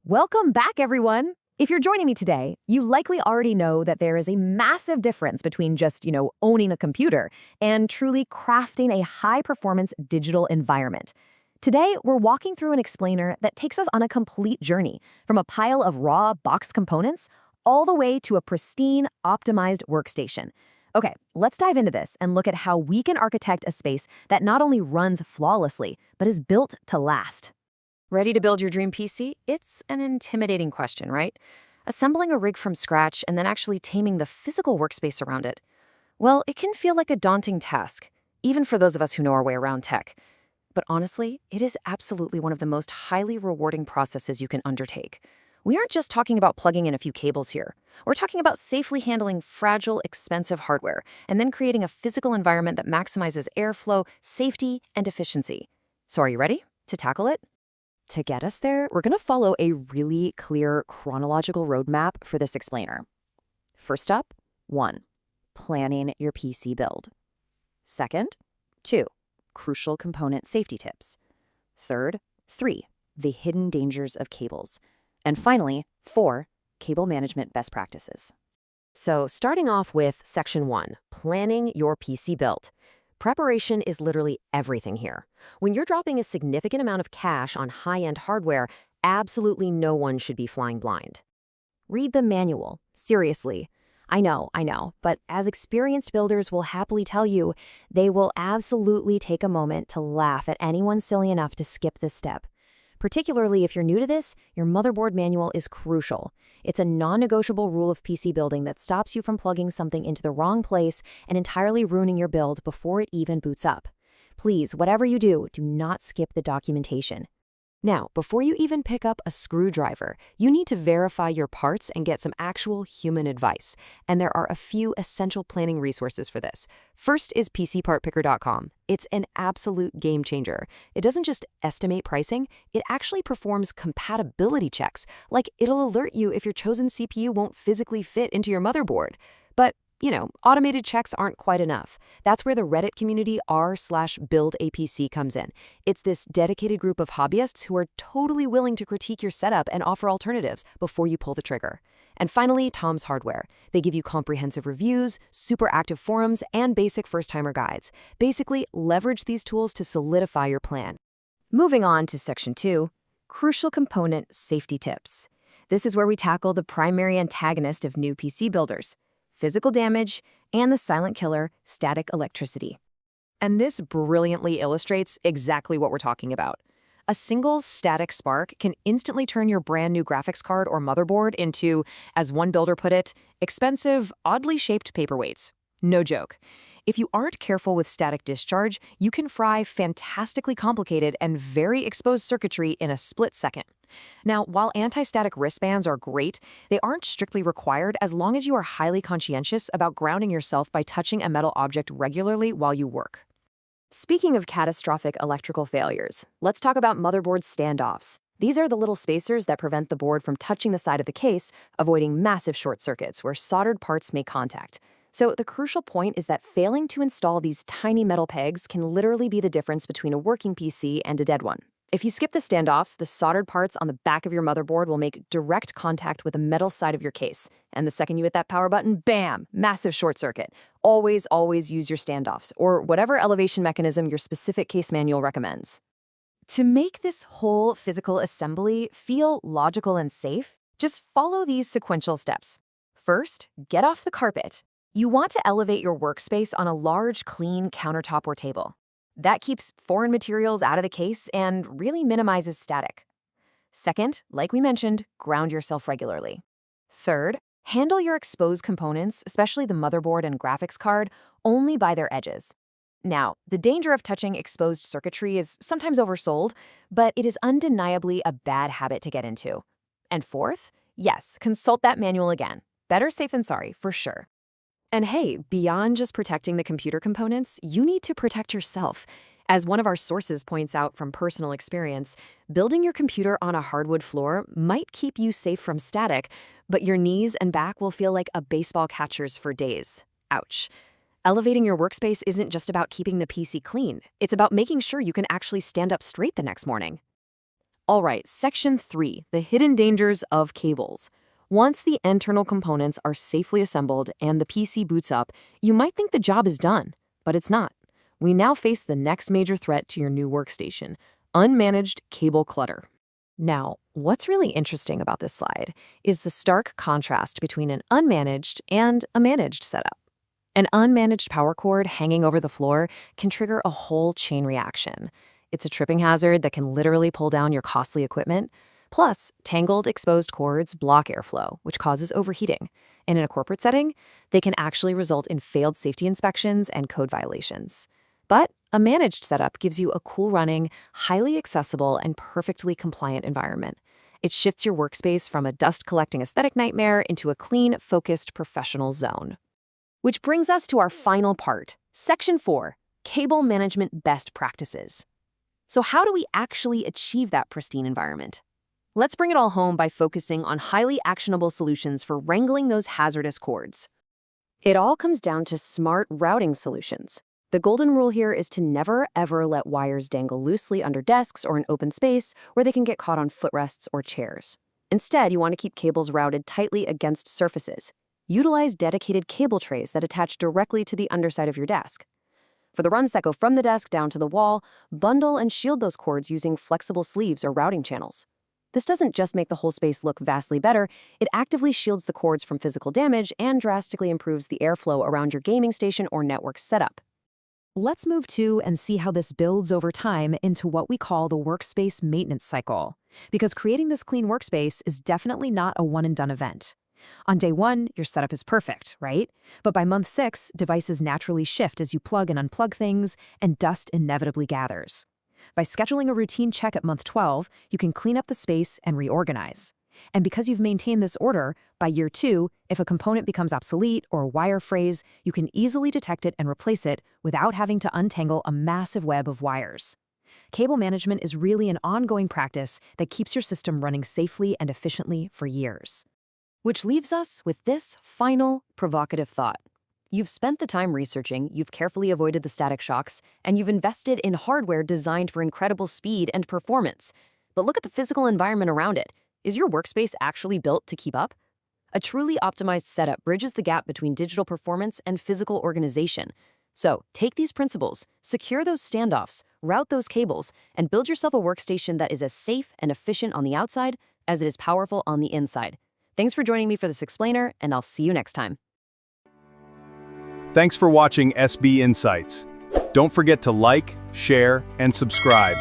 Welcome back, everyone! If you're joining me today, you likely already know that there is a massive difference between just, owning a computer and truly crafting a high-performance digital environment. Today, we're walking through an explainer that takes us on a complete journey, from a pile of raw boxed components all the way to a pristine, optimized workstation. Okay, let's dive into this and look at how we can architect a space that not only runs flawlessly, but is built to last. Ready to build your dream PC? It's an intimidating question, right? Assembling a rig from scratch and then actually taming the physical workspace around it. Well, it can feel like a daunting task, even for those of us who know our way around tech. But honestly, it is absolutely one of the most highly rewarding processes you can undertake. We aren't just talking about plugging in a few cables here. We're talking about safely handling fragile, expensive hardware and then creating a physical environment that maximizes airflow, safety, and efficiency. So are you ready to tackle it? To get us there, we're going to follow a really clear chronological roadmap for this explainer. First up, 1. Planning your PC build. Second, 2. Crucial component safety tips. Third, 3. The hidden dangers of cables. And finally, 4. Cable management best practices. So starting off with Section 1, planning your PC build. Preparation is literally everything here. When you're dropping a significant amount of cash on high-end hardware, absolutely no one should be flying blind. Read the manual. Seriously. I know, but as experienced builders will happily tell you, they will absolutely take a moment to laugh at anyone silly enough to skip this step. Particularly if you're new to this, your motherboard manual is crucial. It's a non-negotiable rule of PC building that stops you from plugging something into the wrong place and entirely ruining your build before it even boots up. Please, whatever you do not skip the documentation. Now, before you even pick up a screwdriver, you need to verify your parts and get some actual human advice. And there are a few essential planning resources for this. First is PCPartPicker.com. It's an absolute game changer. It doesn't just estimate pricing, it actually performs compatibility checks. Like, it'll alert you if your chosen CPU won't physically fit into your motherboard. But automated checks aren't quite enough. That's where the Reddit community r/buildapc comes in. It's this dedicated group of hobbyists who are totally willing to critique your setup and offer alternatives before you pull the trigger. And finally, Tom's Hardware. They give you comprehensive reviews, super active forums, and basic first-timer guides. Basically, leverage these tools to solidify your plan. Moving on to Section 2, Crucial Component Safety Tips. This is where we tackle the primary antagonist of new PC builders: physical damage, and the silent killer, static electricity. And this brilliantly illustrates exactly what we're talking about. A single static spark can instantly turn your brand new graphics card or motherboard into, as one builder put it, expensive, oddly shaped paperweights. No joke. If you aren't careful with static discharge, you can fry fantastically complicated and very exposed circuitry in a split second. Now, while anti-static wristbands are great, they aren't strictly required as long as you are highly conscientious about grounding yourself by touching a metal object regularly while you work. Speaking of catastrophic electrical failures, let's talk about motherboard standoffs. These are the little spacers that prevent the board from touching the side of the case, avoiding massive short circuits where soldered parts make contact. So the crucial point is that failing to install these tiny metal pegs can literally be the difference between a working PC and a dead one. If you skip the standoffs, the soldered parts on the back of your motherboard will make direct contact with the metal side of your case. And the second you hit that power button, bam, massive short circuit. Always use your standoffs, or whatever elevation mechanism your specific case manual recommends. To make this whole physical assembly feel logical and safe, just follow these sequential steps. First, get off the carpet. You want to elevate your workspace on a large, clean countertop or table. That keeps foreign materials out of the case and really minimizes static. Second, like we mentioned, ground yourself regularly. Third, handle your exposed components, especially the motherboard and graphics card, only by their edges. Now, the danger of touching exposed circuitry is sometimes oversold, but it is undeniably a bad habit to get into. And fourth, yes, consult that manual again. Better safe than sorry, for sure. And hey, beyond just protecting the computer components, you need to protect yourself. As one of our sources points out from personal experience, building your computer on a hardwood floor might keep you safe from static, but your knees and back will feel like a baseball catcher's for days. Ouch. Elevating your workspace isn't just about keeping the PC clean. It's about making sure you can actually stand up straight the next morning. All right, Section 3, the hidden dangers of cables. Once the internal components are safely assembled and the PC boots up, you might think the job is done, but it's not. We now face the next major threat to your new workstation: unmanaged cable clutter. Now, what's really interesting about this slide is the stark contrast between an unmanaged and a managed setup. An unmanaged power cord hanging over the floor can trigger a whole chain reaction. It's a tripping hazard that can literally pull down your costly equipment. Plus, tangled, exposed cords block airflow, which causes overheating. And in a corporate setting, they can actually result in failed safety inspections and code violations. But a managed setup gives you a cool-running, highly accessible, and perfectly compliant environment. It shifts your workspace from a dust-collecting aesthetic nightmare into a clean, focused, professional zone. Which brings us to our final part, Section 4, Cable Management Best Practices. So how do we actually achieve that pristine environment? Let's bring it all home by focusing on highly actionable solutions for wrangling those hazardous cords. It all comes down to smart routing solutions. The golden rule here is to never, ever let wires dangle loosely under desks or in open space where they can get caught on footrests or chairs. Instead, you want to keep cables routed tightly against surfaces. Utilize dedicated cable trays that attach directly to the underside of your desk. For the runs that go from the desk down to the wall, bundle and shield those cords using flexible sleeves or routing channels. This doesn't just make the whole space look vastly better, it actively shields the cords from physical damage and drastically improves the airflow around your gaming station or network setup. Let's move to and see how this builds over time into what we call the workspace maintenance cycle. Because creating this clean workspace is definitely not a one-and-done event. On day 1, your setup is perfect, right? But by month 6, devices naturally shift as you plug and unplug things, and dust inevitably gathers. By scheduling a routine check at month 12, you can clean up the space and reorganize. And because you've maintained this order, by year 2, if a component becomes obsolete or a wire frays, you can easily detect it and replace it without having to untangle a massive web of wires. Cable management is really an ongoing practice that keeps your system running safely and efficiently for years. Which leaves us with this final provocative thought. You've spent the time researching, you've carefully avoided the static shocks, and you've invested in hardware designed for incredible speed and performance. But look at the physical environment around it. Is your workspace actually built to keep up? A truly optimized setup bridges the gap between digital performance and physical organization. So take these principles, secure those standoffs, route those cables, and build yourself a workstation that is as safe and efficient on the outside as it is powerful on the inside. Thanks for joining me for this explainer, and I'll see you next time. Thanks for watching SB Insights. Don't forget to like, share, and subscribe.